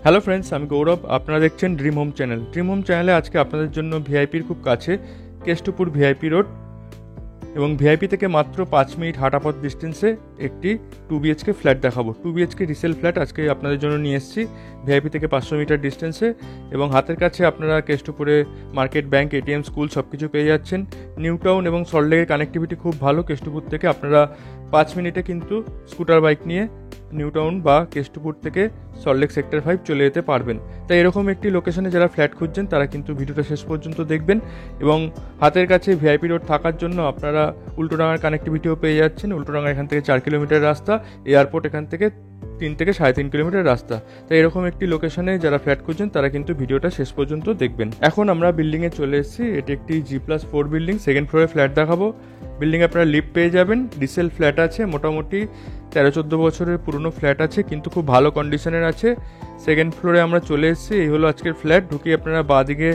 Hello friends, আমি গৌরব। আপনারা দেখছেন dream home channel. Dream home চ্যানেলে আজকে আপনাদের জন্য ভিআইপির খুব কাছে কেষ্টপুর ভিআইপি রোড এবং ভিআইপি থেকে মাত্র 5 মিনিট হাঁটাপথ ডিস্টেন্সে একটি 2 BHK ফ্ল্যাট দেখাবো। 2 BHK রিসেল ফ্ল্যাট আজকে আপনাদের জন্য নিয়ে এসেছি ভিআইপি থেকে 500 মিটার ডিস্টেন্সে এবং হাতের কাছে আপনারা কেষ্টপুরে মার্কেট, ব্যাংক, এটিএম, স্কুল সব কিছু পেয়ে যাচ্ছেন। নিউ টাউন এবং সল্টলেকের কানেক্টিভিটি খুব ভালো। কেষ্টপুর থেকে আপনারা 5 মিনিটে কিন্তু স্কুটার বাইক নিয়ে নিউ টাউন বা কেষ্টপুর থেকে সল্টলেক সেক্টর 5 চলে যেতে পারবেন। তাই এরকম একটি লোকেশনে যারা ফ্ল্যাট খুঁজছেন তারা কিন্তু ভিডিওটা শেষ পর্যন্ত দেখবেন এবং হাতের কাছে ভিআইপি রোড থাকার জন্য আপনারা উল্টোডাঙার কানেক্টিভিটিও পেয়ে যাচ্ছেন। উল্টোডাঙা এখান থেকে 4 কিলোমিটার রাস্তা, এয়ারপোর্ট এখান থেকে 3 থেকে 3.5 কিলোমিটার রাস্তা। তাই এরকম একটি লোকেশনে যারা ফ্ল্যাট খুঁজছেন তারা কিন্তু ভিডিওটা শেষ পর্যন্ত দেখবেন। এখন আমরা বিল্ডিংয়ে চলে এসেছি। এটি একটি G+4 বিল্ডিং, সেকেন্ড ফ্লোরে ফ্ল্যাট দেখাবো। বিল্ডিংয়ে আপনারা লিফট পেয়ে যাবেন। রিসেল ফ্ল্যাট আছে, মোটামুটি 13-14 বছরের পুরনো ফ্ল্যাট আছে, কিন্তু খুব ভালো কন্ডিশনের আছে। সেকেন্ড ফ্লোরে আমরা চলে এসেছি। এই হলো আজকের ফ্ল্যাট। ঢুকিয়ে আপনারা বাঁদিকে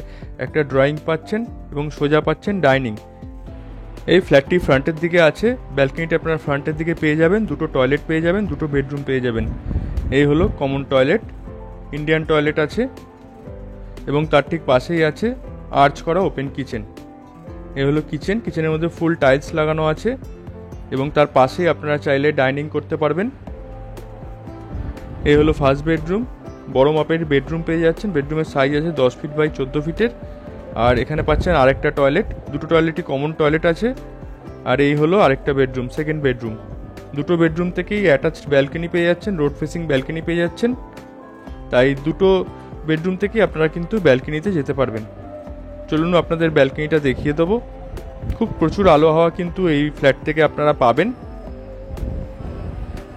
একটা ড্রয়িং পাচ্ছেন এবং সোজা পাচ্ছেন ডাইনিং। এই ফ্ল্যাটটি ফ্রন্টের দিকে আছে। ব্যালকনিটা আপনারা ফ্রন্টের দিকে পেয়ে যাবেন। 2টো টয়লেট পেয়ে যাবেন, 2টো বেডরুম পেয়ে যাবেন। এই হলো কমন টয়লেট, ইন্ডিয়ান টয়লেট আছে এবং তার ঠিক পাশেই আছে আর্চ করা ওপেন কিচেন। এই হলো কিচেন। কিচেনের মধ্যে ফুল টাইলস লাগানো আছে এবং তার পাশেই আপনারা চাইলে ডাইনিং করতে পারবেন। এই হলো ফার্স্ট বেডরুম। বড় মাপের বেডরুম পেয়ে যাচ্ছেন। বেডরুমের সাইজ আছে 10 ফিট বাই 14 ফিটের। আর এখানে পাচ্ছেন আরেকটা টয়লেট। 2টো টয়লেটই কমন টয়লেট আছে। আর এই হলো আরেকটা বেডরুম, সেকেন্ড বেডরুম। 2টো বেডরুম থেকেই অ্যাটাচড ব্যালকনি পেয়ে যাচ্ছেন, রোড ফেসিং ব্যালকনি পেয়ে যাচ্ছেন। তাই 2টো বেডরুম থেকেই আপনারা কিন্তু ব্যালকনিতে যেতে পারবেন। চলুন আপনাদের ব্যালকনিটা দেখিয়ে দেবো। খুব প্রচুর আলো হাওয়া কিন্তু এই ফ্ল্যাট থেকে আপনারা পাবেন।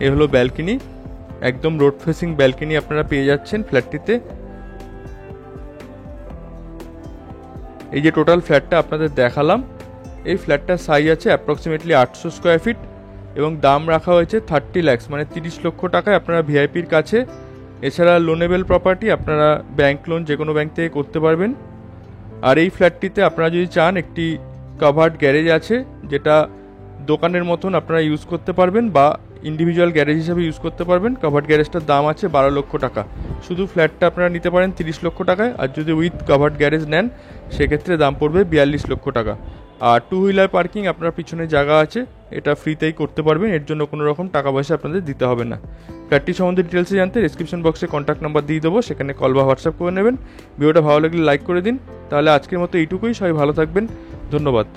এ হলো ব্যালকনি, একদম রোড ফেসিং ব্যালকনি আপনারা পেয়ে যাচ্ছেন ফ্ল্যাটটিতে। এই যে টোটাল ফ্ল্যাটটা আপনাদের দেখালাম, এই ফ্ল্যাটটার সাইজ আছে অ্যাপ্রক্সিমেটলি 800 স্কোয়ার ফিট এবং দাম রাখা হয়েছে 30 লাখ, মানে 30 লক্ষ টাকায় আপনারা ভিআইপির কাছে। এছাড়া লোনেবল প্রপার্টি, আপনারা ব্যাংক লোন যে কোনো ব্যাংক থেকে করতে পারবেন। আর এই ফ্ল্যাটটিতে আপনারা যদি চান একটি কাভার্ড গ্যারেজ আছে, যেটা দোকানের মতন আপনারা ইউজ করতে পারবেন বা ইন্ডিভিজুয়াল গ্যারেজ হিসাবে ইউজ করতে পারবেন। কাভার্ড গ্যারেজটার দাম আছে 12 লক্ষ টাকা। শুধু ফ্ল্যাটটা আপনারা নিতে পারেন 30 লক্ষ টাকায়, আর যদি উইথ কাভার্ড গ্যারেজ নেন সেক্ষেত্রে দাম পড়বে 42 লক্ষ টাকা। আর 2 হুইলার পার্কিং আপনার পিছনে জায়গা আছে, এটা ফ্রিতেই করতে পারবেন। এর জন্য কোনো রকম টাকা পয়সা আপনাদের দিতে হবে না। ফ্ল্যাটটি সম্বন্ধে ডিটেলসে জানতে ডিসক্রিপশন বক্সে কন্ট্যাক্ট নাম্বার দিয়ে দেবো, সেখানে কল বা হোয়াটসঅ্যাপ করে নেবেন। ভিডিওটা ভালো লাগলে লাইক করে দিন। তাহলে আজকের মতো এইটুকুই। সবাই ভালো থাকবেন, ধন্যবাদ।